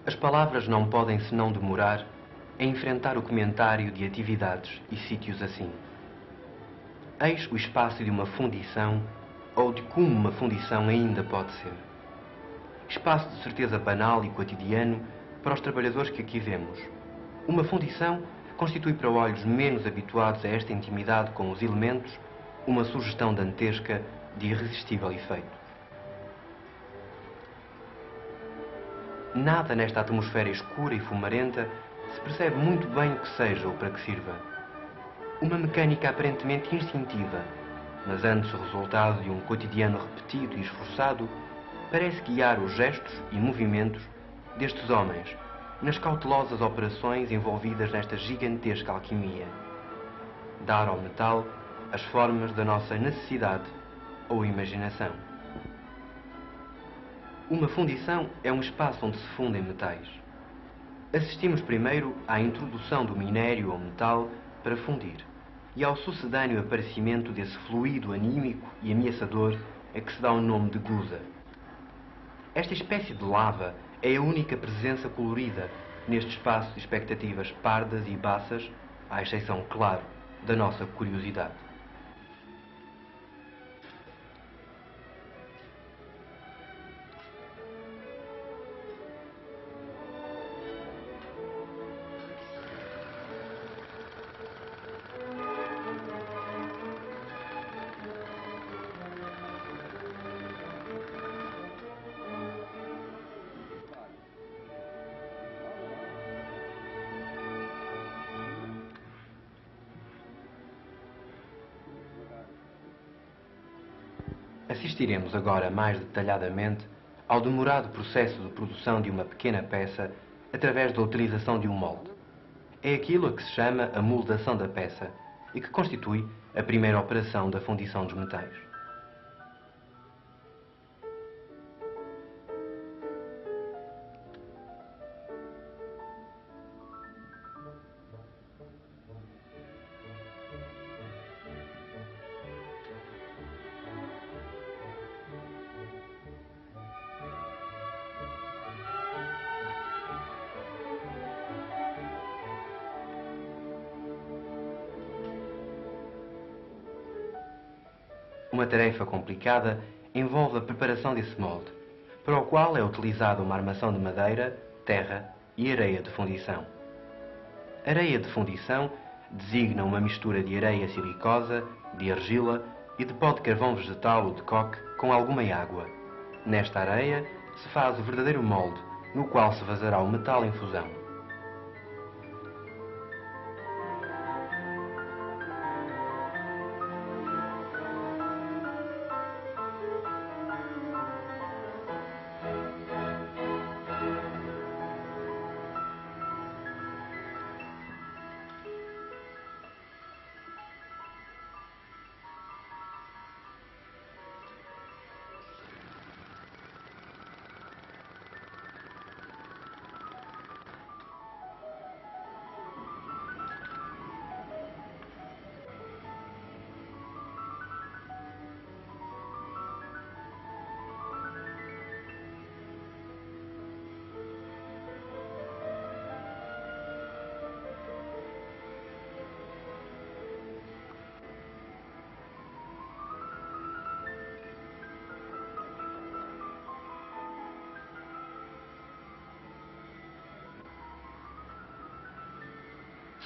As palavras não podem senão demorar a enfrentar o comentário de atividades e sítios assim. Eis o espaço de uma fundição, ou de como uma fundição ainda pode ser. Espaço de certeza banal e cotidiano para os trabalhadores que aqui vemos. Uma fundição constitui para olhos menos habituados a esta intimidade com os elementos uma sugestão dantesca de irresistível efeito. Nada nesta atmosfera escura e fumarenta se percebe muito bem o que seja ou para que sirva. Uma mecânica aparentemente instintiva, mas antes o resultado de um cotidiano repetido e esforçado, parece guiar os gestos e movimentos destes homens nas cautelosas operações envolvidas nesta gigantesca alquimia. Dar ao metal as formas da nossa necessidade ou imaginação. Uma fundição é um espaço onde se fundem metais. Assistimos primeiro à introdução do minério ou metal para fundir e ao sucedâneo aparecimento desse fluido anímico e ameaçador a que se dá o nome de gusa. Esta espécie de lava é a única presença colorida neste espaço de expectativas pardas e baças, à exceção, claro, da nossa curiosidade. Assistiremos agora mais detalhadamente ao demorado processo de produção de uma pequena peça através da utilização de um molde. É aquilo a que se chama a moldação da peça e que constitui a primeira operação da fundição dos metais. Uma tarefa complicada envolve a preparação desse molde, para o qual é utilizada uma armação de madeira, terra e areia de fundição. Areia de fundição designa uma mistura de areia silicosa, de argila e de pó de carvão vegetal ou de coque com alguma água. Nesta areia se faz o verdadeiro molde, no qual se vazará o metal em fusão.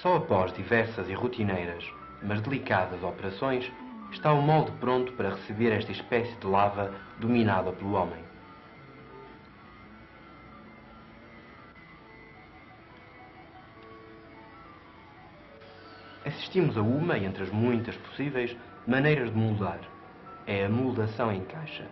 Só após diversas e rotineiras, mas delicadas operações, está o molde pronto para receber esta espécie de lava dominada pelo homem. Assistimos a uma, entre as muitas possíveis, maneiras de moldar. É a moldação em caixa.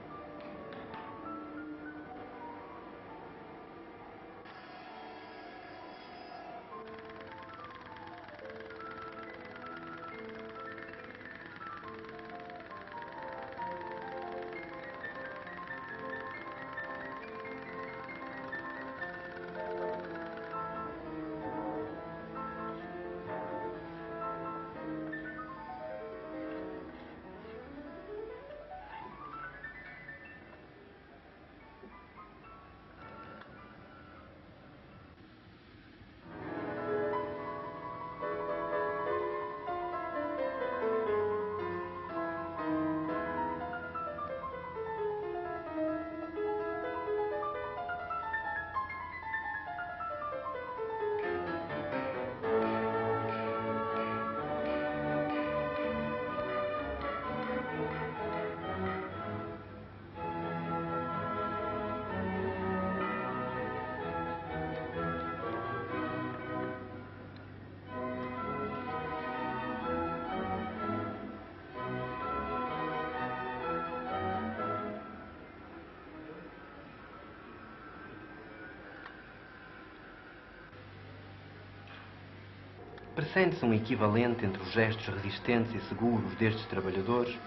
pressente-se um equivalente entre os gestos resistentes e seguros destes trabalhadores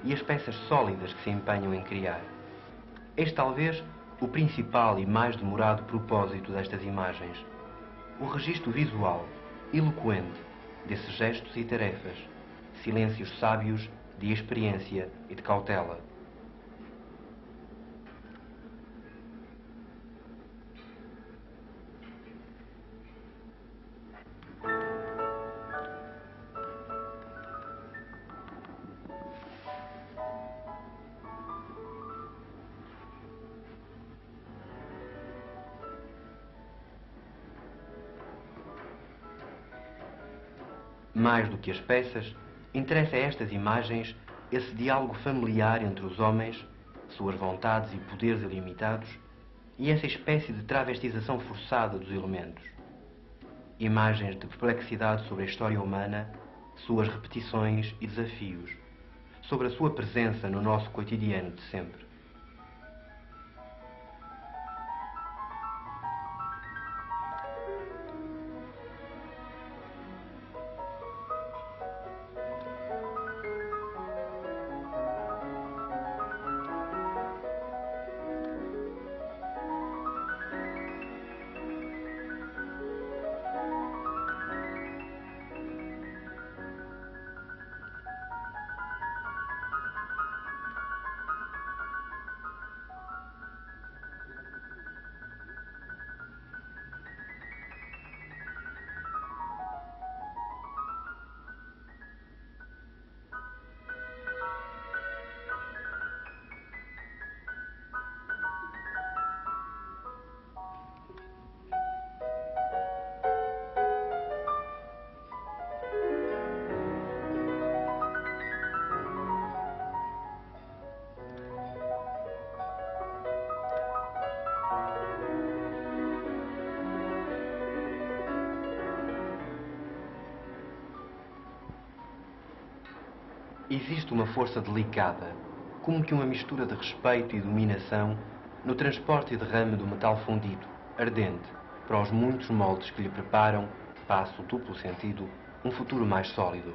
e as peças sólidas que se empenham em criar. Eis talvez o principal e mais demorado propósito destas imagens: o registro visual, eloquente, desses gestos e tarefas, silêncios sábios de experiência e de cautela. Mais do que as peças, interessa a estas imagens esse diálogo familiar entre os homens, suas vontades e poderes ilimitados, e essa espécie de travestização forçada dos elementos. Imagens de perplexidade sobre a história humana, suas repetições e desafios, sobre a sua presença no nosso cotidiano de sempre. Existe uma força delicada, como que uma mistura de respeito e dominação, no transporte e derrame do metal fundido, ardente, para os muitos moldes que lhe preparam, passo o duplo sentido, um futuro mais sólido.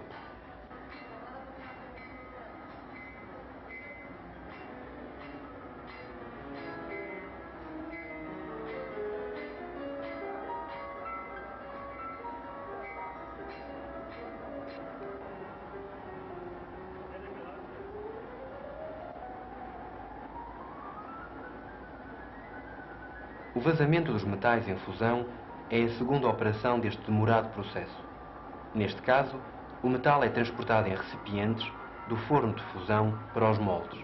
O vazamento dos metais em fusão é a segunda operação deste demorado processo. Neste caso, o metal é transportado em recipientes do forno de fusão para os moldes.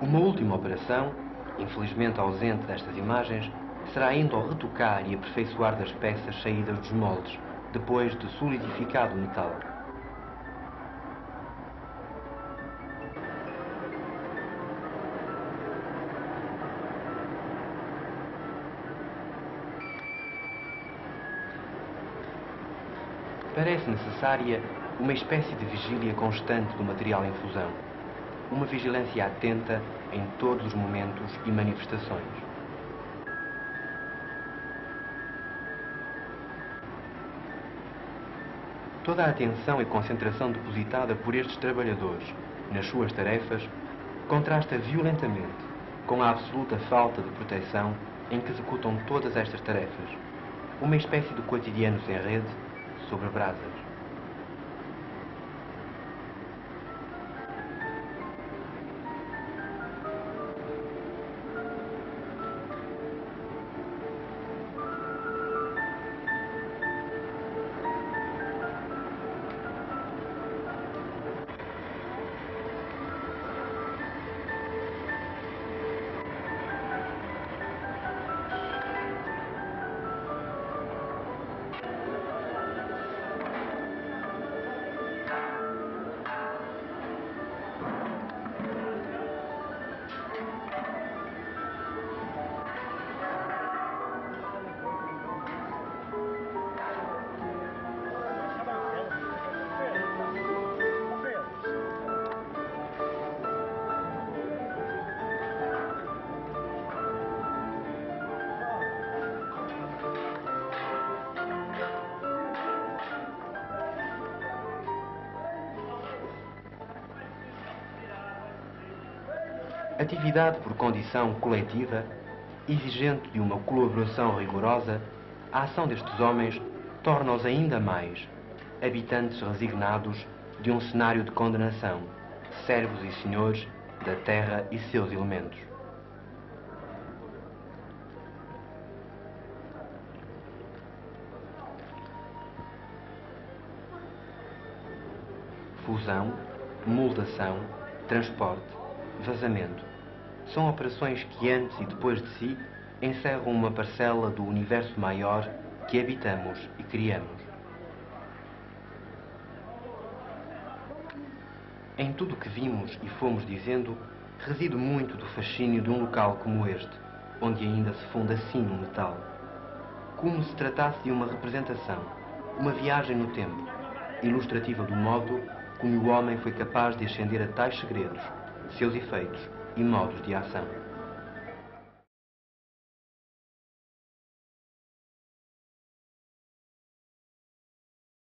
Uma última operação, infelizmente ausente destas imagens, será ainda o retocar e aperfeiçoar das peças saídas dos moldes, depois de solidificado o metal. Parece necessária uma espécie de vigília constante do material em fusão, uma vigilância atenta em todos os momentos e manifestações. Toda a atenção e concentração depositada por estes trabalhadores nas suas tarefas contrasta violentamente com a absoluta falta de proteção em que executam todas estas tarefas, uma espécie de cotidiano sem rede sobre brasas. Atividade por condição coletiva, exigente de uma colaboração rigorosa, a ação destes homens torna-os ainda mais habitantes resignados de um cenário de condenação, servos e senhores da terra e seus elementos. Fusão, moldação, transporte, vazamento. São operações que antes e depois de si encerram uma parcela do universo maior que habitamos e criamos. Em tudo o que vimos e fomos dizendo, reside muito do fascínio de um local como este, onde ainda se funde assim o metal. Como se tratasse de uma representação, uma viagem no tempo, ilustrativa do modo como o homem foi capaz de ascender a tais segredos, seus efeitos e modos de ação.